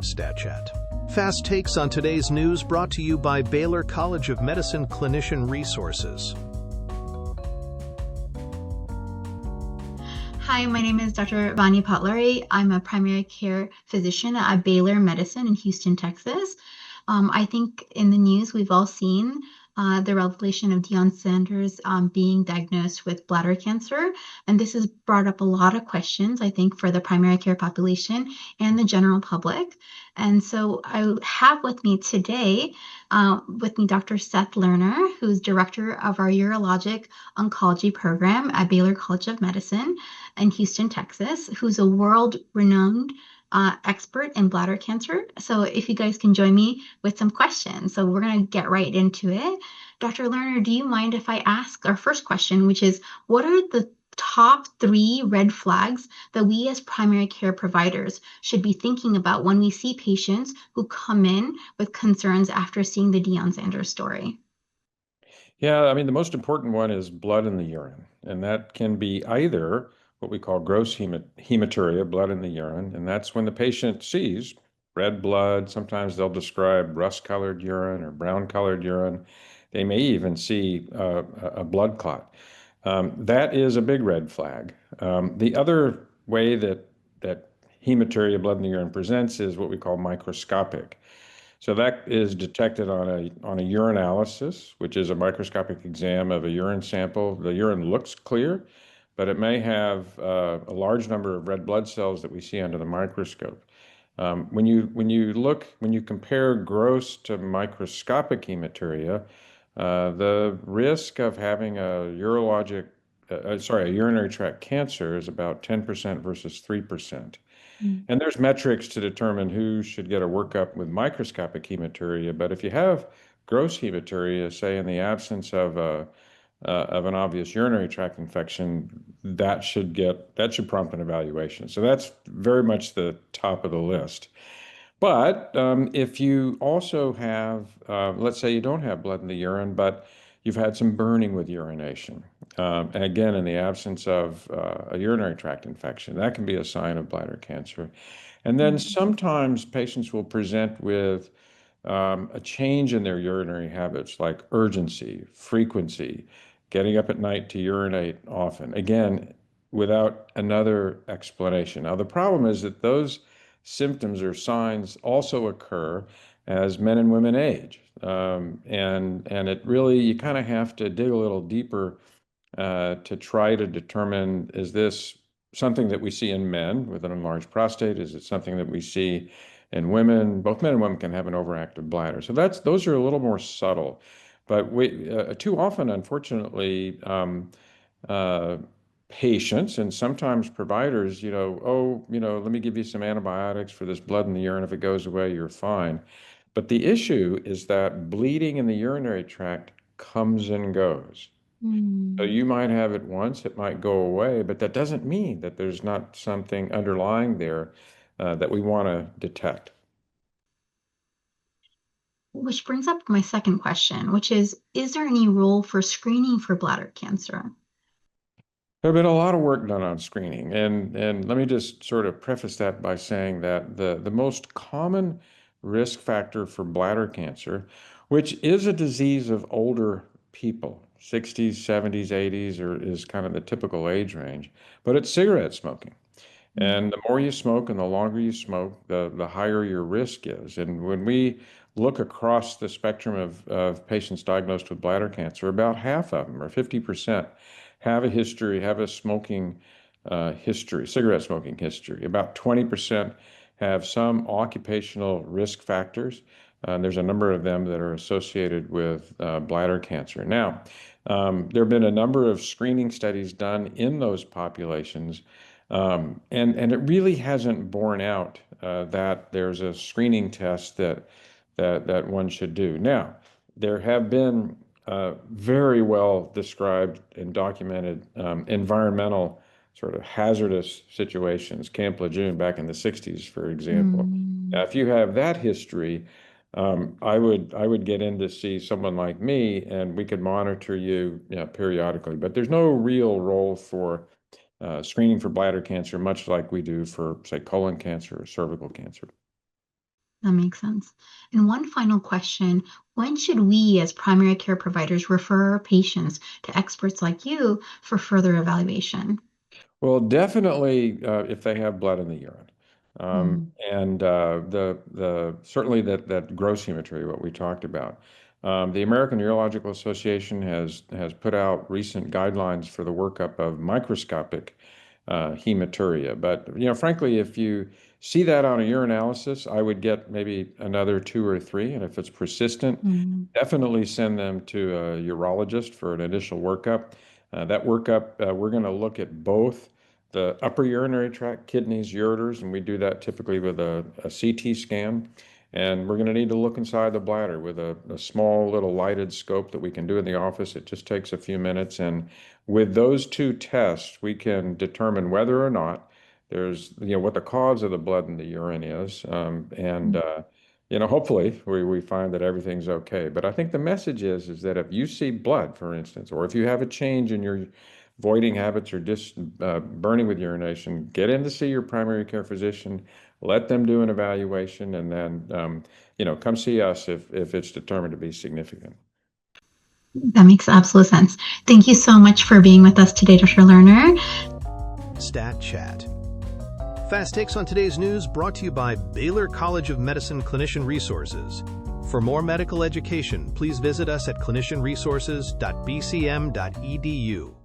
StatChat. Fast takes on today's news brought to you by Baylor College of Medicine Clinician Resources. Hi, my name is Dr. Vanya Patlari. I'm a primary care physician at Baylor Medicine in Houston, Texas. I think in the news we've all seen the revelation of Deion Sanders being diagnosed with bladder cancer. And this has brought up a lot of questions, I think, for the primary care population and the general public. And so I have with me today, Dr. Seth Lerner, who's director of our urologic oncology program at Baylor College of Medicine in Houston, Texas, who's a world-renowned expert in bladder cancer. So if you guys can join me with some questions. So we're going to get right into it. Dr. Lerner, do you mind if I ask our first question, which is, what are the top 3 red flags that we as primary care providers should be thinking about when we see patients who come in with concerns after seeing the Deion Sanders story? Yeah, I mean, the most important one is blood in the urine, and that can be either what we call gross hematuria, blood in the urine, and that's when the patient sees red blood. Sometimes they'll describe rust-colored urine or brown-colored urine. They may even see a blood clot. That is a big red flag. The other way that hematuria, blood in the urine, presents is what we call microscopic. So that is detected on a urinalysis, which is a microscopic exam of a urine sample. The urine looks clear, but it may have a large number of red blood cells that we see under the microscope. When you compare gross to microscopic hematuria, the risk of having a urinary tract cancer is about 10% versus 3%. And there's metrics to determine who should get a workup with microscopic hematuria. But if you have gross hematuria, say in the absence of an obvious urinary tract infection, that should prompt an evaluation. So that's very much the top of the list. But if you also have, let's say you don't have blood in the urine, but you've had some burning with urination, and again, in the absence of a urinary tract infection, that can be a sign of bladder cancer. And then sometimes patients will present with a change in their urinary habits, like urgency, frequency, getting up at night to urinate often, again, without another explanation. Now, the problem is that those symptoms or signs also occur as men and women age. And it really, you kind of have to dig a little deeper to try to determine, is this something that we see in men with an enlarged prostate? Is it something that we see in women? Both men and women can have an overactive bladder. So those are a little more subtle. But too often, unfortunately, patients and sometimes providers, let me give you some antibiotics for this blood in the urine. If it goes away, you're fine. But the issue is that bleeding in the urinary tract comes and goes. So you might have it once, it might go away, but that doesn't mean that there's not something underlying there that we want to detect. Which brings up my second question, which is there any role for screening for bladder cancer? There's been a lot of work done on screening, and let me just sort of preface that by saying that the most common risk factor for bladder cancer, which is a disease of older people, 60s, 70s, 80s, is kind of the typical age range, but it's cigarette smoking. And the more you smoke and the longer you smoke, the higher your risk is. And when we look across the spectrum of patients diagnosed with bladder cancer, about half of them, or 50%, have a smoking history, cigarette smoking history. About 20% have some occupational risk factors. There's a number of them that are associated with bladder cancer. Now, there have been a number of screening studies done in those populations, and it really hasn't borne out that there's a screening test that one should do. Now, there have been very well described and documented environmental sort of hazardous situations. Camp Lejeune back in the 60s, for example. Now, if you have that history, I would get in to see someone like me, and we could monitor you, periodically. But there's no real role for screening for bladder cancer, much like we do for, say, colon cancer or cervical cancer. That makes sense. And one final question, when should we as primary care providers refer our patients to experts like you for further evaluation? Well, definitely if they have blood in the urine. Mm, And the certainly that gross hematry, what we talked about. The American Urological Association has put out recent guidelines for the workup of microscopic hematuria. But frankly, if you see that on a urinalysis, I would get maybe another two or three, and if it's persistent, mm, definitely send them to a urologist for an initial workup. That workup, we're going to look at both the upper urinary tract, kidneys, ureters, and we do that typically with a CT scan. And we're going to need to look inside the bladder with a small little lighted scope that we can do in the office. It just takes a few minutes. And with those two tests, we can determine whether or not there's, what the cause of the blood in the urine is. And mm. hopefully we find that everything's okay. But I think the message is that if you see blood, for instance, or if you have a change in your voiding habits or just burning with urination, get in to see your primary care physician, let them do an evaluation, and then, come see us if it's determined to be significant. That makes absolute sense. Thank you so much for being with us today, Dr. Lerner. Stat Chat. Fast Takes on Today's News brought to you by Baylor College of Medicine Clinician Resources. For more medical education, please visit us at clinicianresources.bcm.edu.